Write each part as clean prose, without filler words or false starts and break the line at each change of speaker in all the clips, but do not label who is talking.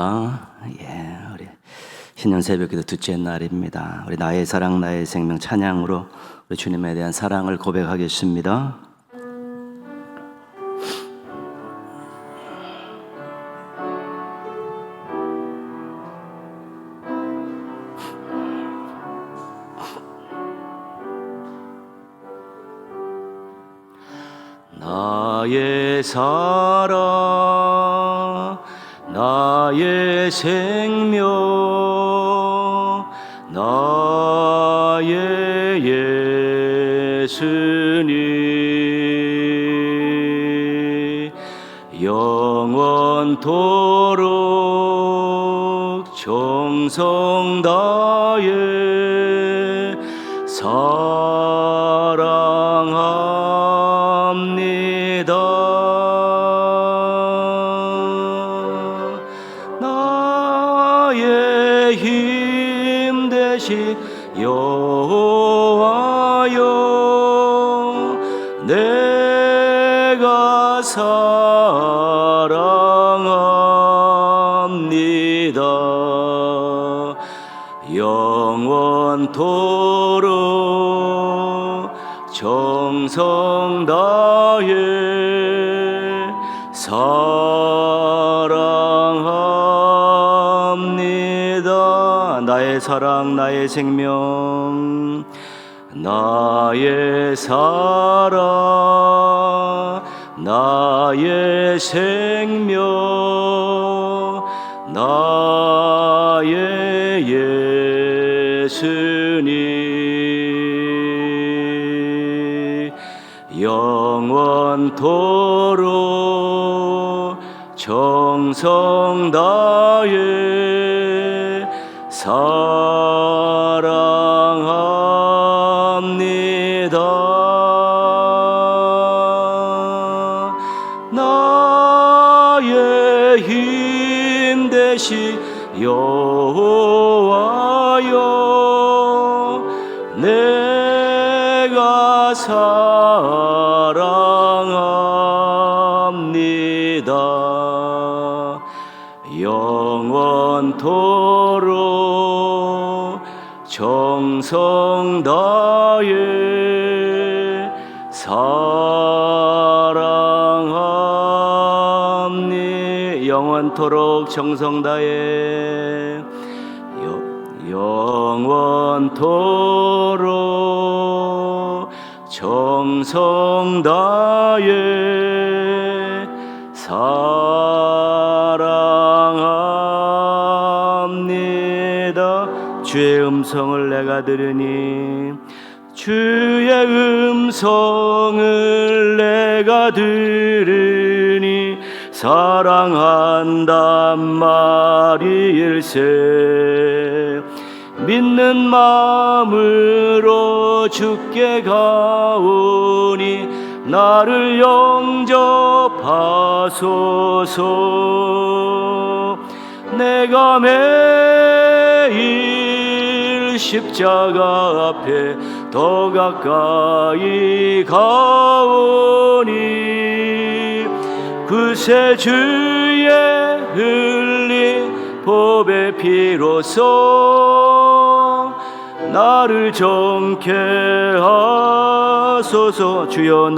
반갑습니다. 우리 신년 새벽기도 둘째 날입니다. 우리 나의 사랑 나의 생명 찬양으로 우리 주님에 대한 사랑을 고백하겠습니다. 나의 사랑 나의 생명 나의 예수님 영원토록 정성 다해 사랑합니다. 나의 힘 되신 여호와여 내가 사랑합니다. 영원토록 정성 다해 사랑합니다. 나의 사랑 나의 생명 나의 사랑 나의 생명 나의 예수님 영원토록 정성 다해 사랑합니다. 나의 힘 되신 여호와여 내가 사랑합니다. 영원토록 정성 다해 사랑합니다. 영원토록 정성 다해 영원토록 정성 다해 사랑합니다. 주의 음성을 내가 들으니 주의 음성을 내가 들으니 사랑한단 말일세. 믿는 마음으로 주께 가오니 나를 영접하소서. 내가 매일 십자가 앞에 더 가까이 가오니 그새 주의 흘린 보배 피로써 나를 정케 하소서. 주여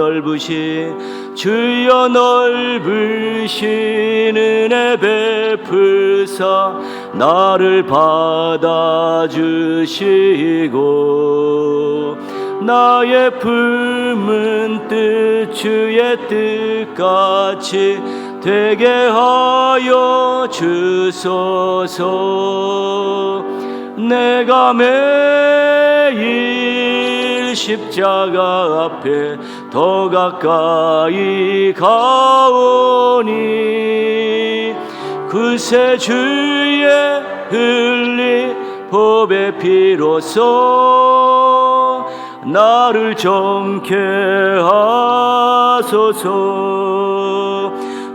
넓으신 은혜 베푸사 나를 받아주시고 나의 품은 뜻 주의 뜻같이 되게 하여 주소서. 내가 매일 십자가 앞에 더 가까이 가오니 그새 주의 흘린 보배 피로써 나를 정케 하소서.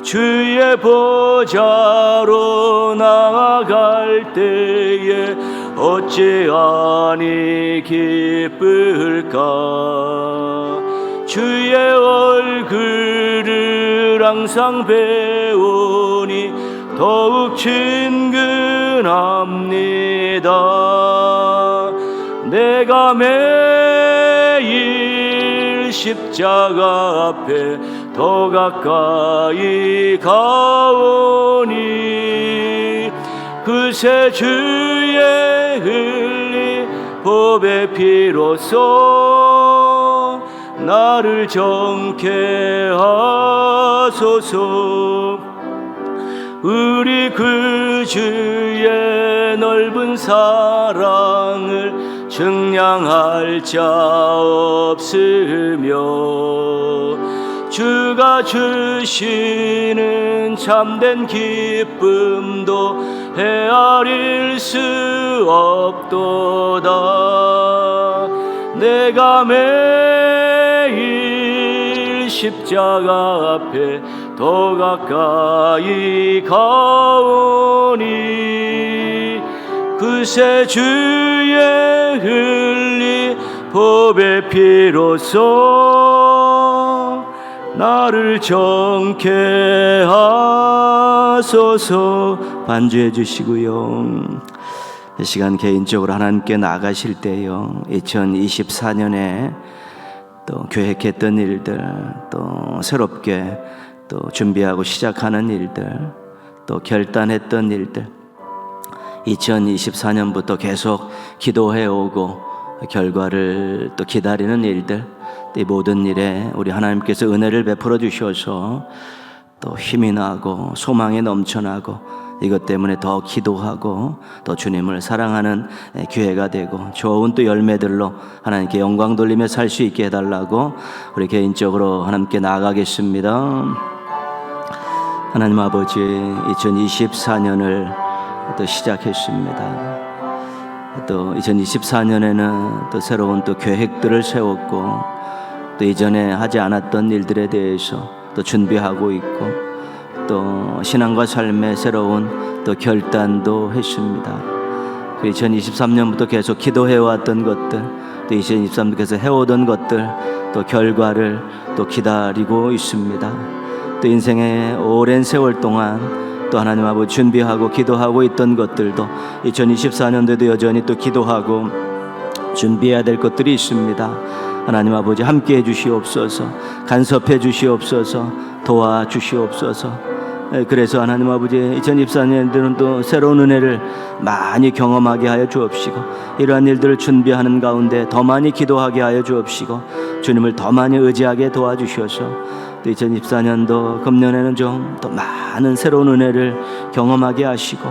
주의 보좌로 나아갈 때에 어찌하니 기쁠까. 주의 얼굴을 항상 배우니 더욱 친근합니다. 내가 매일 십자가 앞에 더 가까이 가오니 그새 주의 흘린 법의 피로써 나를 정케 하소서. 우리 그 주의 넓은 사랑을 증량할 자 없으며 주가 주시는 참된 기쁨도 헤아릴 수 없도다. 내가 매일 십자가 앞에 더 가까이 가오니 그새 주의 흘린 법의 피로써 나를 정케 하소서. 반주해 주시고요. 이 시간 개인적으로 하나님께 나가실 때요, 2024년에 또 계획했던 일들, 또 새롭게 또 준비하고 시작하는 일들, 또 결단했던 일들, 2024년부터 계속 기도해오고 결과를 또 기다리는 일들, 이 모든 일에 우리 하나님께서 은혜를 베풀어 주셔서 또 힘이 나고 소망이 넘쳐나고 이것 때문에 더 기도하고 또 주님을 사랑하는 기회가 되고 좋은 또 열매들로 하나님께 영광 돌리며 살 수 있게 해달라고 우리 개인적으로 하나님께 나아가겠습니다. 하나님 아버지, 2024년을 또 시작했습니다. 또 2024년에는 또 새로운 또 계획들을 세웠고 또 이전에 하지 않았던 일들에 대해서 또 준비하고 있고 또 신앙과 삶의 새로운 또 결단도 했습니다. 2023년부터 계속 기도해왔던 것들, 또 2023년께서 해오던 것들, 또 결과를 또 기다리고 있습니다. 또 인생의 오랜 세월 동안 또 하나님 아버지 준비하고 기도하고 있던 것들도 2024년도에도 여전히 또 기도하고 준비해야 될 것들이 있습니다. 하나님 아버지 함께해 주시옵소서. 간섭해 주시옵소서. 도와주시옵소서. 그래서 하나님 아버지 2024년에는 또 새로운 은혜를 많이 경험하게 하여 주옵시고 이러한 일들을 준비하는 가운데 더 많이 기도하게 하여 주옵시고 주님을 더 많이 의지하게 도와주셔서 또 2024년도 금년에는 좀 더 많은 새로운 은혜를 경험하게 하시고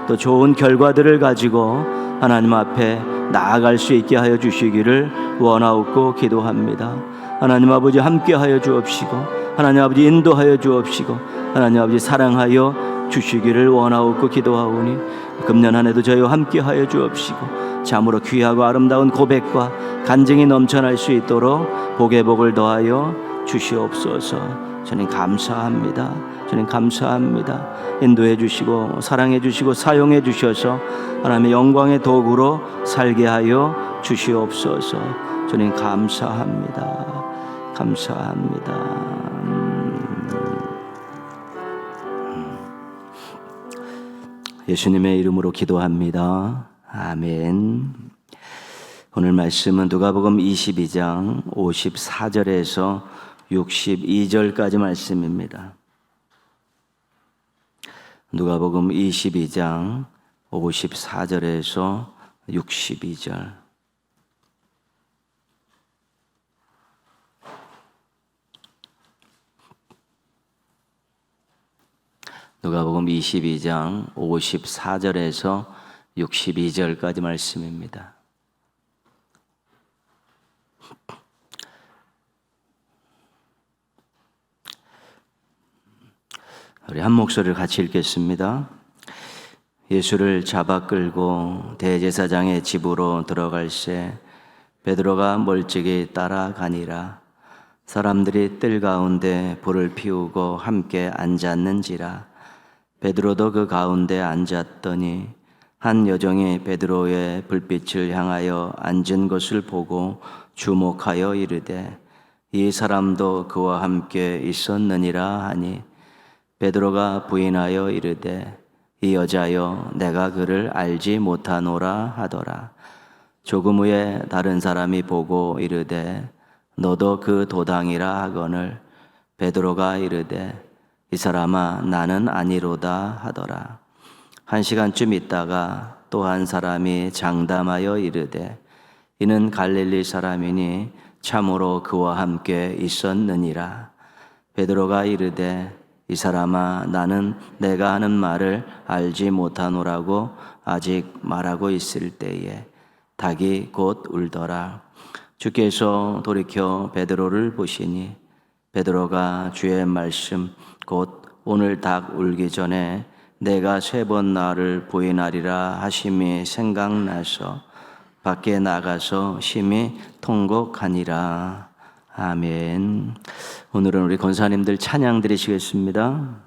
또 좋은 결과들을 가지고 하나님 앞에 나아갈 수 있게 하여 주시기를 원하옵고 기도합니다. 하나님 아버지 함께 하여 주옵시고 하나님 아버지 인도하여 주옵시고 하나님 아버지 사랑하여 주시기를 원하옵고 기도하오니 금년 한 해도 저희와 함께 하여 주옵시고 참으로 귀하고 아름다운 고백과 간증이 넘쳐날 수 있도록 복의 복을 더하여 주시옵소서. 주님 감사합니다. 주님 감사합니다. 인도해 주시고 사랑해 주시고 사용해 주셔서 하나님의 영광의 도구로 살게 하여 주시옵소서. 주님 감사합니다. 감사합니다. 예수님의 이름으로 기도합니다. 아멘. 오늘 말씀은 누가복음 22장 54절에서 62절까지 말씀입니다. 누가복음 22장 54절에서 62절. 누가복음 22장 54절에서 62절까지 말씀입니다. 우리 한 목소리를 같이 읽겠습니다. 예수를 잡아 끌고 대제사장의 집으로 들어갈새 베드로가 멀찍이 따라가니라. 사람들이 뜰 가운데 불을 피우고 함께 앉았는지라. 베드로도 그 가운데 앉았더니 한 여종이 베드로의 불빛을 향하여 앉은 것을 보고 주목하여 이르되 이 사람도 그와 함께 있었느니라 하니 베드로가 부인하여 이르되 이 여자여 내가 그를 알지 못하노라 하더라. 조금 후에 다른 사람이 보고 이르되 너도 그 도당이라 하거늘 베드로가 이르되 이 사람아 나는 아니로다 하더라. 1시간쯤 있다가 또 한 사람이 장담하여 이르되 이는 갈릴리 사람이니 참으로 그와 함께 있었느니라. 베드로가 이르되 이 사람아 나는 내가 하는 말을 알지 못하노라고 아직 말하고 있을 때에 닭이 곧 울더라. 주께서 돌이켜 베드로를 보시니 베드로가 주의 말씀 곧 오늘 닭 울기 전에 내가 3번 나를 부인하리라 하심이 생각나서 밖에 나가서 심히 통곡하니라. 아멘. 오늘은 우리 권사님들 찬양 드리시겠습니다.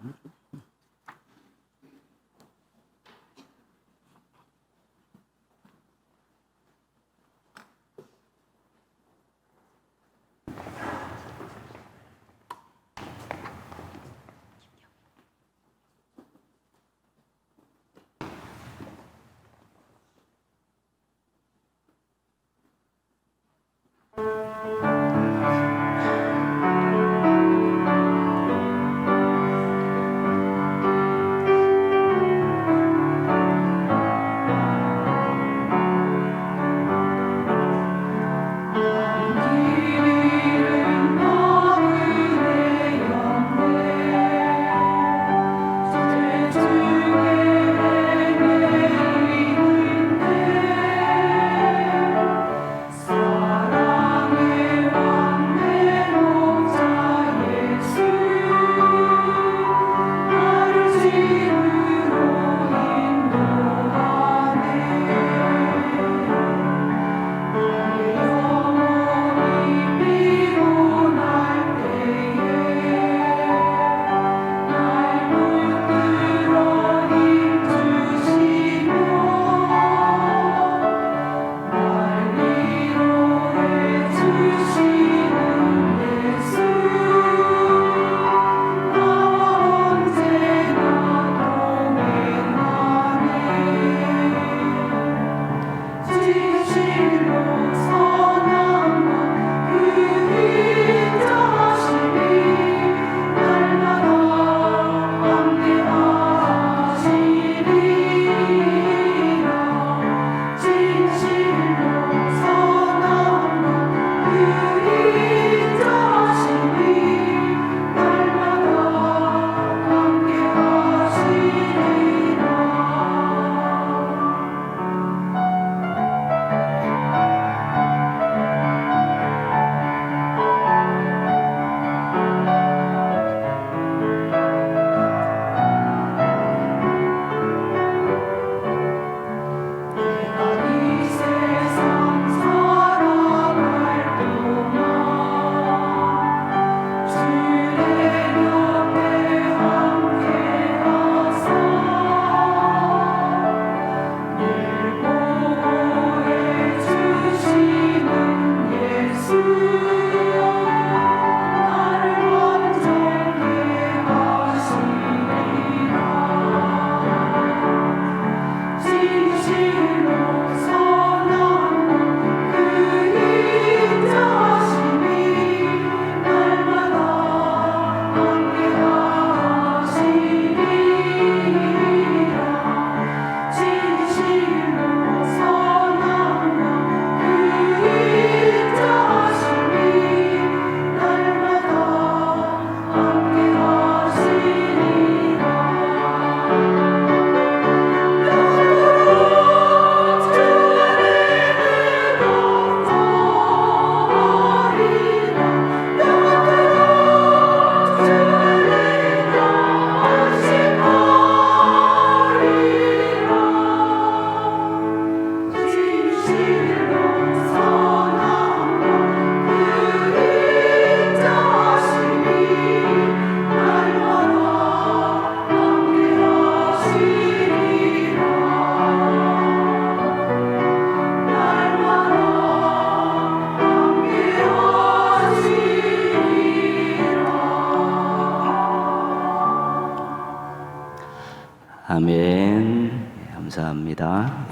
합니다.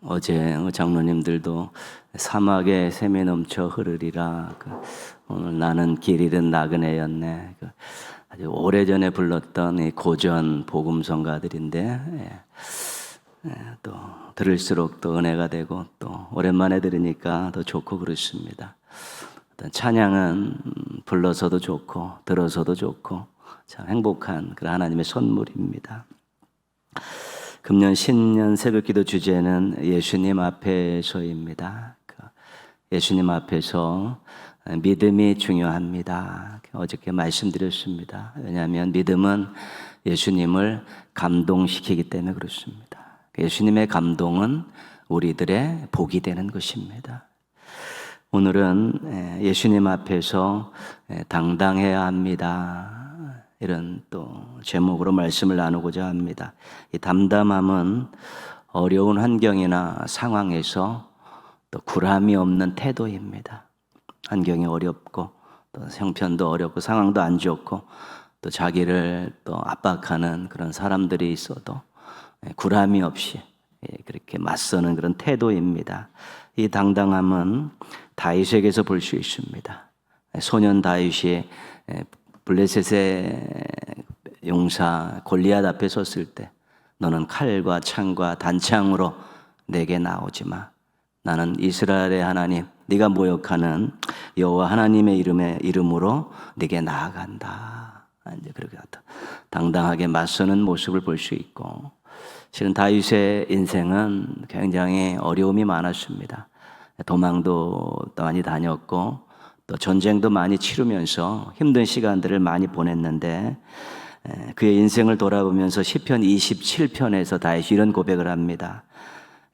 어제 장로님들도 사막에 샘이 넘쳐 흐르리라. 오늘 나는 길 잃은 나그네였네. 아주 오래전에 불렀던 이 고전 복음성가들인데 또 들을수록 또 은혜가 되고 또 오랜만에 들으니까 더 좋고 그렇습니다. 어떤 찬양은 불러서도 좋고 들어서도 좋고 참 행복한 그런 하나님의 선물입니다. 금년 신년 새벽기도 주제는 예수님 앞에서입니다. 예수님 앞에서 믿음이 중요합니다. 어저께 말씀드렸습니다. 왜냐하면 믿음은 예수님을 감동시키기 때문에 그렇습니다. 예수님의 감동은 우리들의 복이 되는 것입니다. 오늘은 예수님 앞에서 당당해야 합니다. 이런 또 제목으로 말씀을 나누고자 합니다. 이 담담함은 어려운 환경이나 상황에서 또 굴함이 없는 태도입니다. 환경이 어렵고 또 형편도 어렵고 상황도 안 좋고 또 자기를 또 압박하는 그런 사람들이 있어도 굴함이 없이 그렇게 맞서는 그런 태도입니다. 이 당당함은 다윗에게서 볼 수 있습니다. 소년 다윗이 블레셋의 용사 골리앗 앞에 섰을 때 너는 칼과 창과 단창으로 내게 나오지 마. 나는 이스라엘의 하나님 네가 모욕하는 여호와 하나님의 이름으로 네게 나아간다. 이제 그렇게 당당하게 맞서는 모습을 볼 수 있고, 실은 다윗의 인생은 굉장히 어려움이 많았습니다. 도망도 많이 다녔고 또 전쟁도 많이 치르면서 힘든 시간들을 많이 보냈는데 그의 인생을 돌아보면서 시편 27편에서 다윗이 이런 고백을 합니다.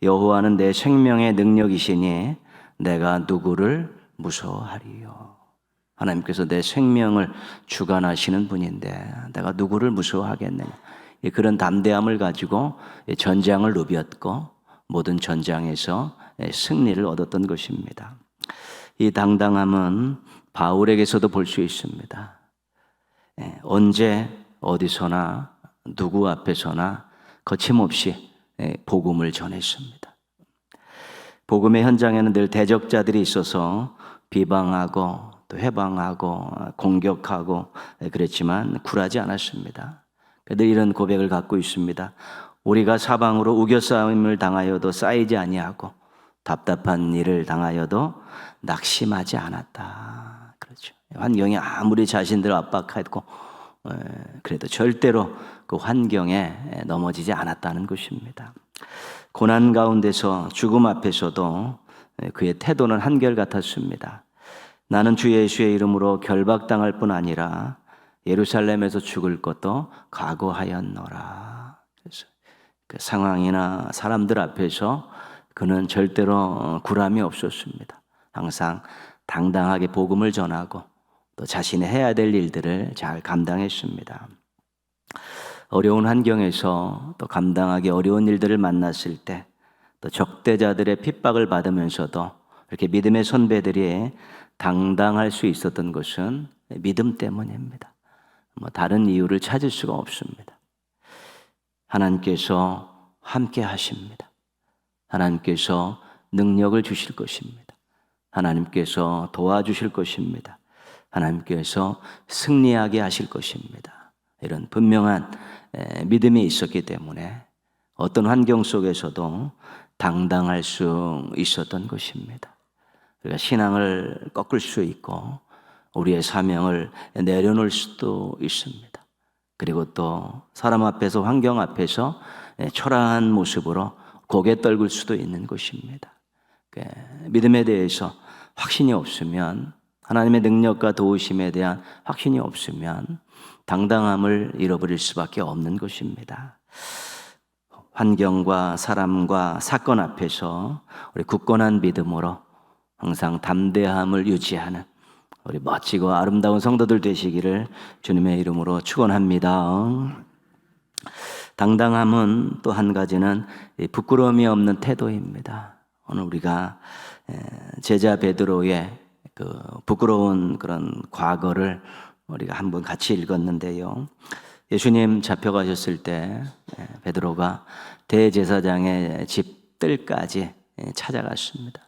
여호와는 내 생명의 능력이시니 내가 누구를 무서워하리요. 하나님께서 내 생명을 주관하시는 분인데 내가 누구를 무서워하겠느냐. 그런 담대함을 가지고 전장을 누볐고 모든 전장에서 승리를 얻었던 것입니다. 이 당당함은 바울에게서도 볼 수 있습니다. 언제 어디서나 누구 앞에서나 거침없이 복음을 전했습니다. 복음의 현장에는 늘 대적자들이 있어서 비방하고 또 해방하고 공격하고 그랬지만 굴하지 않았습니다. 늘 이런 고백을 갖고 있습니다. 우리가 사방으로 우겨싸임을 당하여도 쌓이지 아니하고 답답한 일을 당하여도 낙심하지 않았다. 그렇죠. 환경이 아무리 자신들을 압박하고 그래도 절대로 그 환경에 넘어지지 않았다는 것입니다. 고난 가운데서 죽음 앞에서도 그의 태도는 한결같았습니다. 나는 주 예수의 이름으로 결박당할 뿐 아니라 예루살렘에서 죽을 것도 각오하였노라. 그래서 그 상황이나 사람들 앞에서 그는 절대로 굴함이 없었습니다. 항상 당당하게 복음을 전하고 또 자신이 해야 될 일들을 잘 감당했습니다. 어려운 환경에서 또 감당하기 어려운 일들을 만났을 때 또 적대자들의 핍박을 받으면서도 이렇게 믿음의 선배들이 당당할 수 있었던 것은 믿음 때문입니다. 다른 이유를 찾을 수가 없습니다. 하나님께서 함께 하십니다. 하나님께서 능력을 주실 것입니다. 하나님께서 도와주실 것입니다. 하나님께서 승리하게 하실 것입니다. 이런 분명한 믿음이 있었기 때문에 어떤 환경 속에서도 당당할 수 있었던 것입니다. 우리가 신앙을 꺾을 수 있고 우리의 사명을 내려놓을 수도 있습니다. 그리고 또 사람 앞에서 환경 앞에서 초라한 모습으로 고개 떨굴 수도 있는 것입니다. 믿음에 대해서 확신이 없으면, 하나님의 능력과 도우심에 대한 확신이 없으면 당당함을 잃어버릴 수밖에 없는 것입니다. 환경과 사람과 사건 앞에서 우리 굳건한 믿음으로 항상 담대함을 유지하는 우리 멋지고 아름다운 성도들 되시기를 주님의 이름으로 축원합니다. 당당함은 또 한 가지는 부끄러움이 없는 태도입니다. 오늘 우리가 제자 베드로의 그 부끄러운 그런 과거를 우리가 한번 같이 읽었는데요. 예수님 잡혀가셨을 때 베드로가 대제사장의 집들까지 찾아갔습니다.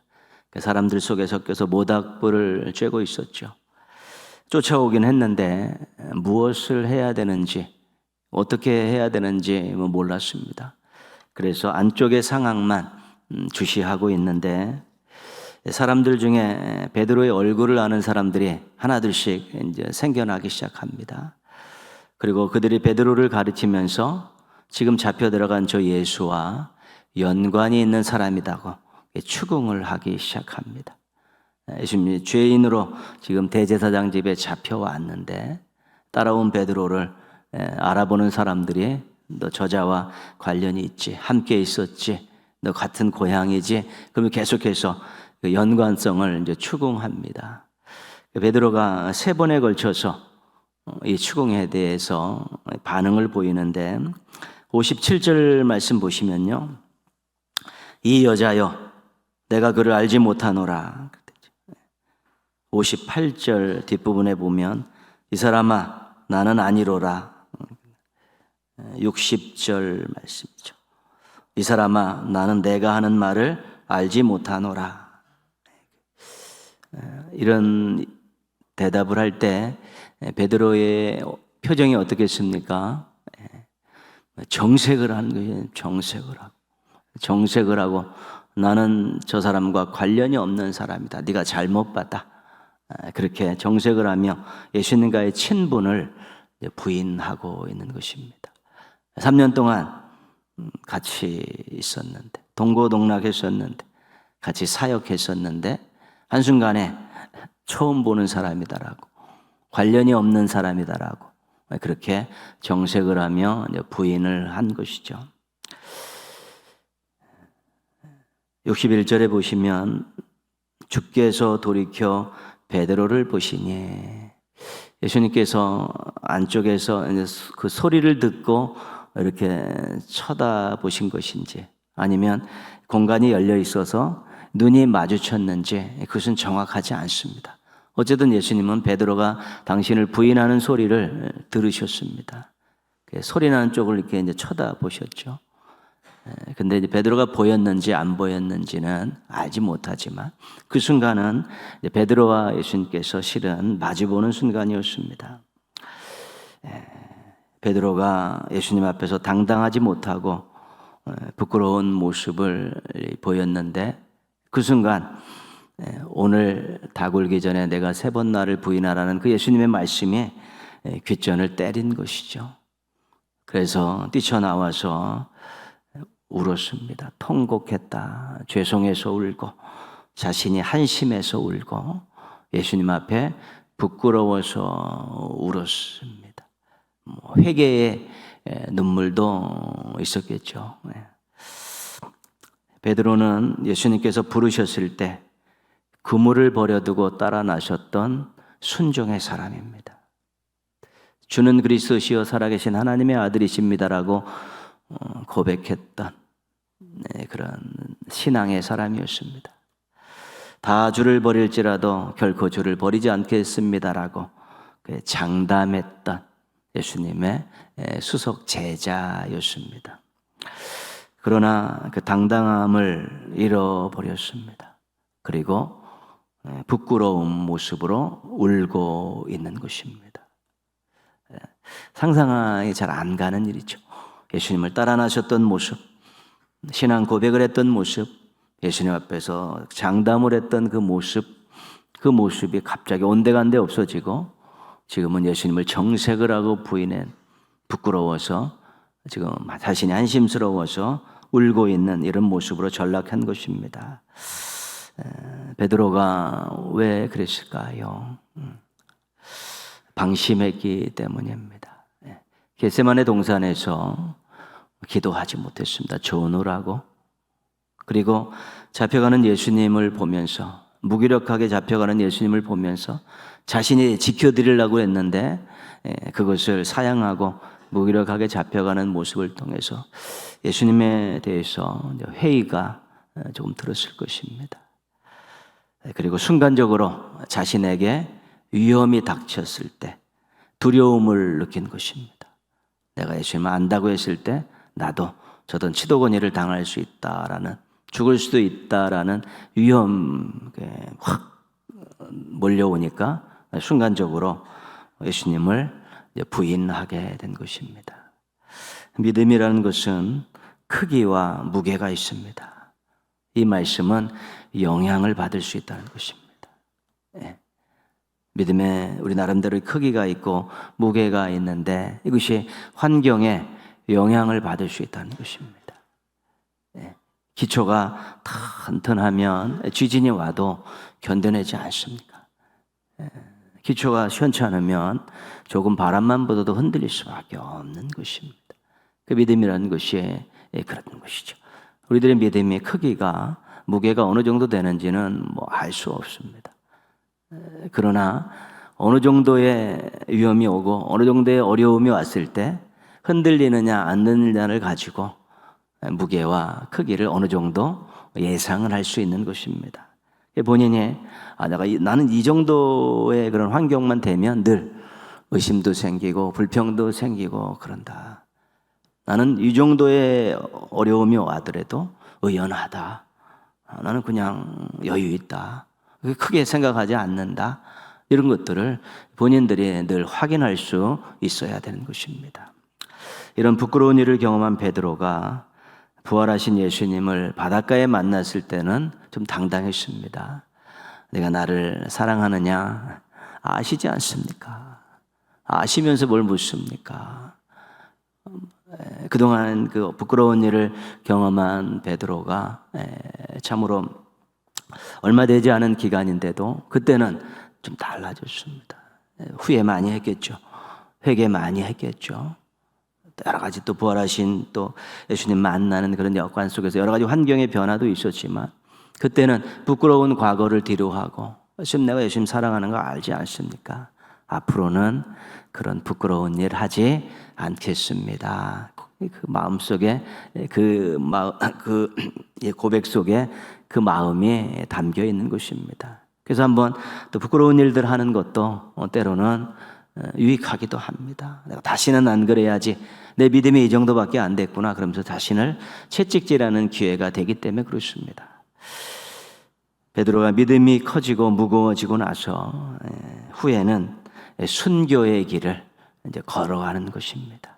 그 사람들 속에 섞여서 모닥불을 쬐고 있었죠. 쫓아오긴 했는데 무엇을 해야 되는지, 어떻게 해야 되는지 몰랐습니다. 그래서 안쪽의 상황만 주시하고 있는데 사람들 중에 베드로의 얼굴을 아는 사람들이 하나둘씩 이제 생겨나기 시작합니다. 그리고 그들이 베드로를 가르치면서 지금 잡혀 들어간 저 예수와 연관이 있는 사람이라고 추궁을 하기 시작합니다. 예수님이 죄인으로 지금 대제사장 집에 잡혀왔는데 따라온 베드로를 알아보는 사람들이 너 저자와 관련이 있지, 함께 있었지, 너 같은 고향이지, 그러면 계속해서 그 연관성을 이제 추궁합니다. 베드로가 3번에 걸쳐서 이 추궁에 대해서 반응을 보이는데 57절 말씀 보시면요, 이 여자여 내가 그를 알지 못하노라. 58절 뒷부분에 보면 이 사람아 나는 아니로라. 60절 말씀이죠. 이 사람아 나는 내가 하는 말을 알지 못하노라. 이런 대답을 할 때 베드로의 표정이 어떻겠습니까? 정색을 하는 거예요. 정색을 하고 나는 저 사람과 관련이 없는 사람이다. 네가 잘못 봤다. 그렇게 정색을 하며 예수님과의 친분을 부인하고 있는 것입니다. 3년 동안 같이 있었는데, 동고동락했었는데, 같이 사역했었는데 한순간에 처음 보는 사람이다라고, 관련이 없는 사람이다라고 그렇게 정색을 하며 부인을 한 것이죠. 61절에 보시면 주께서 돌이켜 베드로를 보시니, 예수님께서 안쪽에서 그 소리를 듣고 이렇게 쳐다보신 것인지 아니면 공간이 열려 있어서 눈이 마주쳤는지 그것은 정확하지 않습니다. 어쨌든 예수님은 베드로가 당신을 부인하는 소리를 들으셨습니다. 소리 나는 쪽을 이렇게 이제 쳐다보셨죠. 근데 이제 베드로가 보였는지 안 보였는지는 알지 못하지만 그 순간은 이제 베드로와 예수님께서 실은 마주보는 순간이었습니다. 베드로가 예수님 앞에서 당당하지 못하고 부끄러운 모습을 보였는데 그 순간 오늘 다 굴기 전에 내가 3번 나를 부인하라는 그 예수님의 말씀이 귓전을 때린 것이죠. 그래서 뛰쳐나와서 울었습니다. 통곡했다. 죄송해서 울고 자신이 한심해서 울고 예수님 앞에 부끄러워서 울었습니다. 회개의 눈물도 있었겠죠. 베드로는 예수님께서 부르셨을 때 그물을 버려두고 따라 나셨던 순종의 사람입니다. 주는 그리스도시요 살아계신 하나님의 아들이십니다라고 고백했던 그런 신앙의 사람이었습니다. 다 주를 버릴지라도 결코 주를 버리지 않겠습니다라고 장담했던 예수님의 수석 제자였습니다. 그러나 그 당당함을 잃어버렸습니다. 그리고 부끄러운 모습으로 울고 있는 것입니다. 상상이 잘 안 가는 일이죠. 예수님을 따라 나셨던 모습, 신앙 고백을 했던 모습, 예수님 앞에서 장담을 했던 그 모습이 갑자기 온데간데 없어지고 지금은 예수님을 정색을 하고 부인한, 부끄러워서 지금 자신이 한심스러워서 울고 있는 이런 모습으로 전락한 것입니다. 베드로가 왜 그랬을까요? 방심했기 때문입니다. 겟세마네 동산에서 기도하지 못했습니다. 조느라고. 그리고 잡혀가는 예수님을 보면서, 무기력하게 잡혀가는 예수님을 보면서 자신이 지켜드리려고 했는데 그것을 사양하고 무기력하게 잡혀가는 모습을 통해서 예수님에 대해서 회의가 조금 들었을 것입니다. 그리고 순간적으로 자신에게 위험이 닥쳤을 때 두려움을 느낀 것입니다. 내가 예수님을 안다고 했을 때 나도 저던 치도건의를 당할 수 있다라는, 죽을 수도 있다라는 위험이 확 몰려오니까 순간적으로 예수님을 부인하게 된 것입니다. 믿음이라는 것은 크기와 무게가 있습니다. 이 말씀은 영향을 받을 수 있다는 것입니다. 믿음에 우리 나름대로의 크기가 있고 무게가 있는데 이것이 환경에 영향을 받을 수 있다는 것입니다. 기초가 튼튼하면 지진이 와도 견뎌내지 않습니까? 기초가 시원치 않으면 조금 바람만 불어도 흔들릴 수밖에 없는 것입니다. 그 믿음이라는 것이 그런 것이죠. 우리들의 믿음의 크기가, 무게가 어느 정도 되는지는 알 수 없습니다. 그러나 어느 정도의 위험이 오고 어느 정도의 어려움이 왔을 때 흔들리느냐 안 흔들리느냐를 가지고 무게와 크기를 어느 정도 예상을 할 수 있는 것입니다. 본인이 나는 이 정도의 그런 환경만 되면 늘 의심도 생기고 불평도 생기고 그런다. 나는 이 정도의 어려움이 와더라도 의연하다. 나는 그냥 여유 있다. 크게 생각하지 않는다. 이런 것들을 본인들이 늘 확인할 수 있어야 되는 것입니다. 이런 부끄러운 일을 경험한 베드로가 부활하신 예수님을 바닷가에 만났을 때는 좀 당당했습니다. 내가 나를 사랑하느냐 아시지 않습니까? 아시면서 뭘 묻습니까? 그동안 그 부끄러운 일을 경험한 베드로가 참으로 얼마 되지 않은 기간인데도 그때는 좀 달라졌습니다. 후회 많이 했겠죠. 회개 많이 했겠죠. 여러 가지 또 부활하신 또 예수님 만나는 그런 여건 속에서 여러 가지 환경의 변화도 있었지만 그때는 부끄러운 과거를 뒤로하고 지금 내가 예수님 사랑하는 거 알지 않습니까? 앞으로는 그런 부끄러운 일 하지 않겠습니다. 그 마음속에 그 고백 속에 그 마음이 담겨 있는 것입니다. 그래서 한번 또 부끄러운 일들 하는 것도 때로는 유익하기도 합니다. 내가 다시는 안 그래야지. 내 믿음이 이 정도밖에 안 됐구나. 그러면서 자신을 채찍질하는 기회가 되기 때문에 그렇습니다. 베드로가 믿음이 커지고 무거워지고 나서 후에는 순교의 길을 이제 걸어가는 것입니다.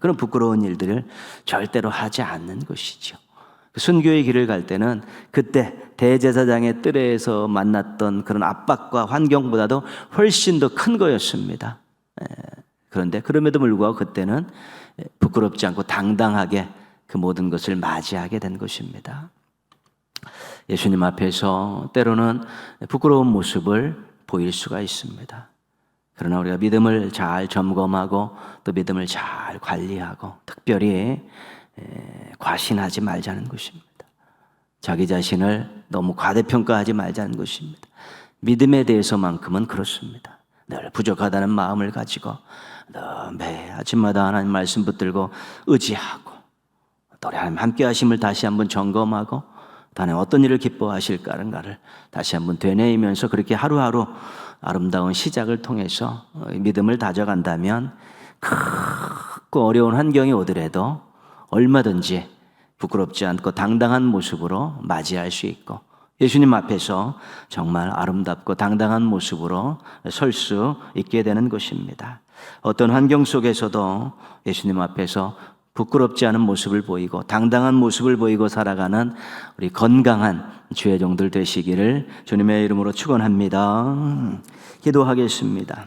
그런 부끄러운 일들을 절대로 하지 않는 것이죠. 순교의 길을 갈 때는 그때 대제사장의 뜰에서 만났던 그런 압박과 환경보다도 훨씬 더 큰 거였습니다. 그런데 그럼에도 불구하고 그때는 부끄럽지 않고 당당하게 그 모든 것을 맞이하게 된 것입니다. 예수님 앞에서 때로는 부끄러운 모습을 보일 수가 있습니다. 그러나 우리가 믿음을 잘 점검하고 또 믿음을 잘 관리하고 특별히 과신하지 말자는 것입니다. 자기 자신을 너무 과대평가하지 말자는 것입니다. 믿음에 대해서만큼은 그렇습니다. 늘 부족하다는 마음을 가지고 매 아침마다 하나님 말씀 붙들고 의지하고 또 하나님 함께 하심을 다시 한번 점검하고 또 하나님 어떤 일을 기뻐하실까를 다시 한번 되뇌이면서 그렇게 하루하루 아름다운 시작을 통해서 믿음을 다져간다면 크고 어려운 환경이 오더라도 얼마든지 부끄럽지 않고 당당한 모습으로 맞이할 수 있고 예수님 앞에서 정말 아름답고 당당한 모습으로 설 수 있게 되는 것입니다. 어떤 환경 속에서도 예수님 앞에서 부끄럽지 않은 모습을 보이고 당당한 모습을 보이고 살아가는 우리 건강한 주의 종들 되시기를 주님의 이름으로 축원합니다. 기도하겠습니다.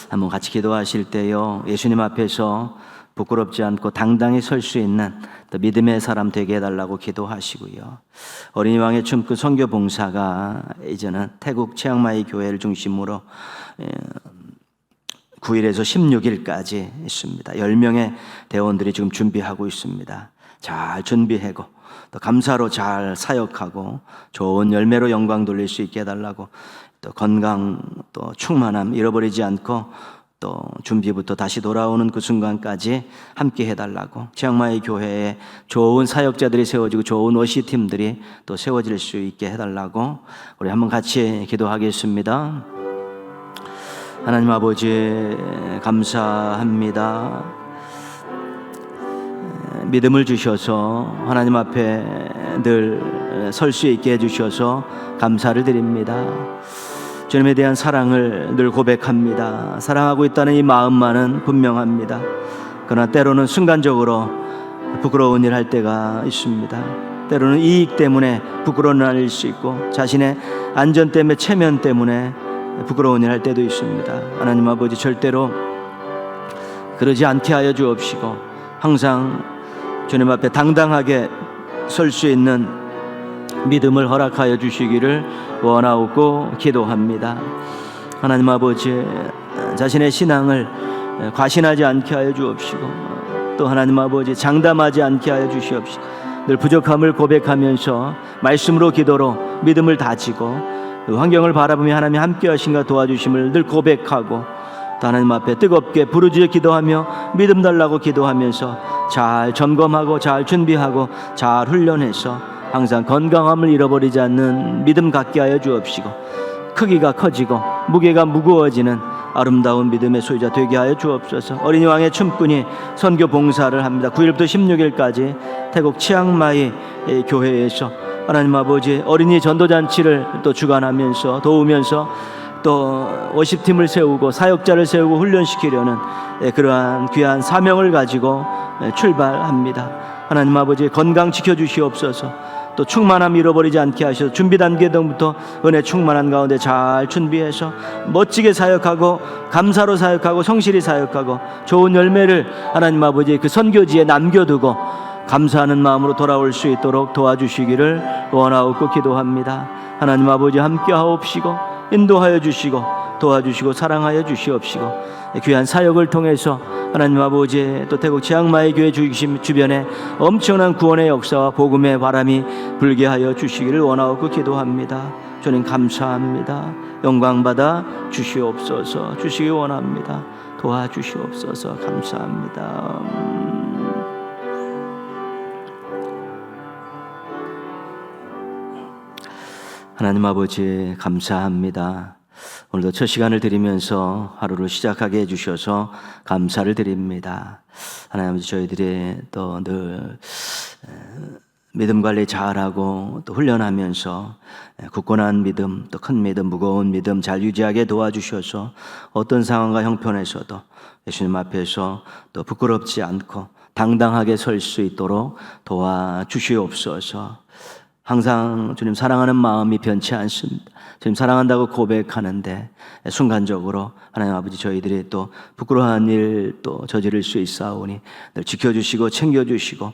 한번 같이 기도하실 때요, 예수님 앞에서 부끄럽지 않고 당당히 설 수 있는 또 믿음의 사람 되게 해달라고 기도하시고요. 어린이 왕의 춤그 선교 봉사가 이제는 태국 치앙마이 교회를 중심으로 9일에서 16일까지 있습니다. 10명의 대원들이 지금 준비하고 있습니다. 잘 준비하고 또 감사로 잘 사역하고 좋은 열매로 영광 돌릴 수 있게 해달라고 또 건강 또 충만함 잃어버리지 않고 또 준비부터 다시 돌아오는 그 순간까지 함께 해달라고 치앙마이 교회에 좋은 사역자들이 세워지고 좋은 워시팀들이 또 세워질 수 있게 해달라고 우리 한번 같이 기도하겠습니다. 하나님 아버지 감사합니다. 믿음을 주셔서 하나님 앞에 늘 설 수 있게 해주셔서 감사를 드립니다. 주님에 대한 사랑을 늘 고백합니다. 사랑하고 있다는 이 마음만은 분명합니다. 그러나 때로는 순간적으로 부끄러운 일 할 때가 있습니다. 때로는 이익 때문에 부끄러운 일일 수 있고 자신의 안전 때문에 체면 때문에 부끄러운 일 할 때도 있습니다. 하나님 아버지 절대로 그러지 않게 하여 주옵시고 항상 주님 앞에 당당하게 설 수 있는 믿음을 허락하여 주시기를 원하고 기도합니다. 하나님 아버지 자신의 신앙을 과신하지 않게 하여 주옵시고 또 하나님 아버지 장담하지 않게 하여 주시옵시고 늘 부족함을 고백하면서 말씀으로 기도로 믿음을 다지고 환경을 바라보며 하나님이 함께 하신가 도와주심을 늘 고백하고 또 하나님 앞에 뜨겁게 부르짖어 기도하며 믿음 달라고 기도하면서 잘 점검하고 잘 준비하고 잘 훈련해서 항상 건강함을 잃어버리지 않는 믿음 갖게 하여 주옵시고 크기가 커지고 무게가 무거워지는 아름다운 믿음의 소유자 되게 하여 주옵소서. 어린이 왕의 춤꾼이 선교 봉사를 합니다. 9일부터 16일까지 태국 치앙마이 교회에서 하나님 아버지 어린이 전도잔치를 또 주관하면서 도우면서 또 워십팀을 세우고 사역자를 세우고 훈련시키려는 그러한 귀한 사명을 가지고 출발합니다. 하나님 아버지 건강 지켜주시옵소서. 또 충만함 잃어버리지 않게 하셔서 준비 단계부터 은혜 충만한 가운데 잘 준비해서 멋지게 사역하고 감사로 사역하고 성실히 사역하고 좋은 열매를 하나님 아버지 그 선교지에 남겨두고 감사하는 마음으로 돌아올 수 있도록 도와주시기를 원하옵고 기도합니다. 하나님 아버지 함께 하옵시고 인도하여 주시고 도와주시고 사랑하여 주시옵시고 귀한 사역을 통해서 하나님 아버지 또 태국 치앙마이 교회 주변에 엄청난 구원의 역사와 복음의 바람이 불게 하여 주시기를 원하옵고 기도합니다. 주님 감사합니다. 영광받아 주시옵소서. 주시기 원합니다. 도와주시옵소서. 감사합니다. 하나님 아버지 감사합니다. 오늘도 첫 시간을 드리면서 하루를 시작하게 해주셔서 감사를 드립니다. 하나님 아버지 저희들이 또 늘 믿음 관리 잘하고 또 훈련하면서 굳건한 믿음 또 큰 믿음 무거운 믿음 잘 유지하게 도와주셔서 어떤 상황과 형편에서도 예수님 앞에서 또 부끄럽지 않고 당당하게 설 수 있도록 도와주시옵소서. 항상 주님 사랑하는 마음이 변치 않습니다. 주님 사랑한다고 고백하는데 순간적으로 하나님 아버지 저희들이 또 부끄러운 일 또 저지를 수 있사오니 늘 지켜주시고 챙겨주시고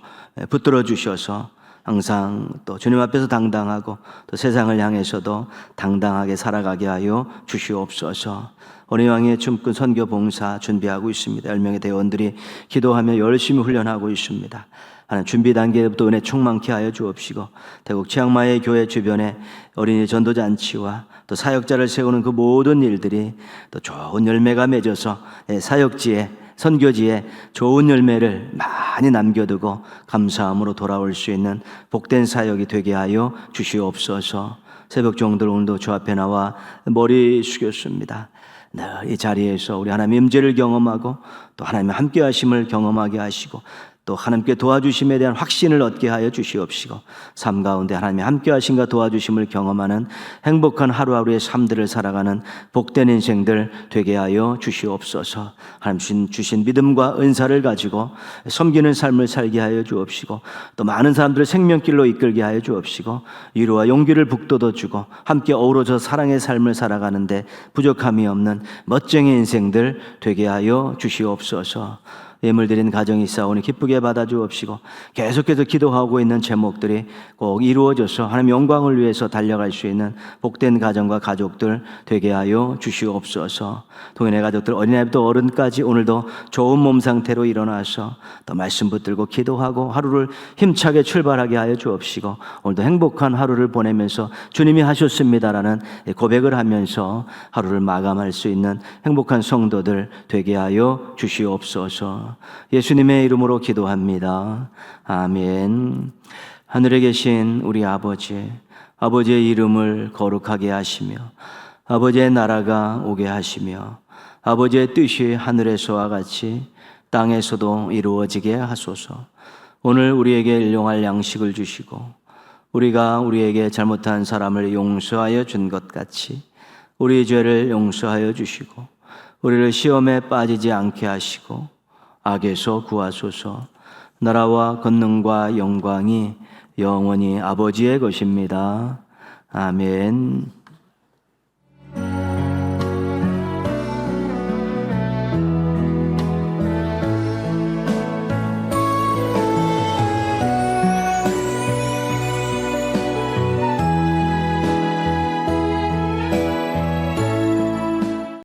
붙들어 주셔서 항상 또 주님 앞에서 당당하고 또 세상을 향해서도 당당하게 살아가게 하여 주시옵소서. 어린이 왕의 춤꾼 선교 봉사 준비하고 있습니다. 10명의 대원들이 기도하며 열심히 훈련하고 있습니다. 하나님 준비 단계부터 은혜 충만케 하여 주옵시고 태국 치앙마이 교회 주변에 어린이 전도잔치와 또 사역자를 세우는 그 모든 일들이 또 좋은 열매가 맺어서 사역지에 선교지에 좋은 열매를 많이 남겨두고 감사함으로 돌아올 수 있는 복된 사역이 되게 하여 주시옵소서. 새벽 종들 오늘도 주 앞에 나와 머리 숙였습니다. 늘 이 자리에서 우리 하나님의 임재를 경험하고 또 하나님의 함께 하심을 경험하게 하시고 또 하나님께 도와주심에 대한 확신을 얻게 하여 주시옵시고 삶 가운데 하나님의 함께 하심과 도와주심을 경험하는 행복한 하루하루의 삶들을 살아가는 복된 인생들 되게 하여 주시옵소서. 하나님 주신 믿음과 은사를 가지고 섬기는 삶을 살게 하여 주옵시고 또 많은 사람들을 생명길로 이끌게 하여 주옵시고 위로와 용기를 북돋워주고 함께 어우러져 사랑의 삶을 살아가는데 부족함이 없는 멋쟁이 인생들 되게 하여 주시옵소서. 예물 드린 가정이 있사오니 기쁘게 받아주옵시고 계속해서 기도하고 있는 제목들이 꼭 이루어져서 하나님 영광을 위해서 달려갈 수 있는 복된 가정과 가족들 되게 하여 주시옵소서. 동행의 가족들 어린아이부터 어른까지 오늘도 좋은 몸 상태로 일어나서 또 말씀 붙들고 기도하고 하루를 힘차게 출발하게 하여 주옵시고 오늘도 행복한 하루를 보내면서 주님이 하셨습니다라는 고백을 하면서 하루를 마감할 수 있는 행복한 성도들 되게 하여 주시옵소서. 예수님의 이름으로 기도합니다. 아멘. 하늘에 계신 우리 아버지, 아버지의 이름을 거룩하게 하시며 아버지의 나라가 오게 하시며 아버지의 뜻이 하늘에서와 같이 땅에서도 이루어지게 하소서. 오늘 우리에게 일용할 양식을 주시고 우리가 우리에게 잘못한 사람을 용서하여 준 것 같이 우리 죄를 용서하여 주시고 우리를 시험에 빠지지 않게 하시고 악에서 구하소서. 나라와 권능과 영광이 영원히 아버지의 것입니다. 아멘.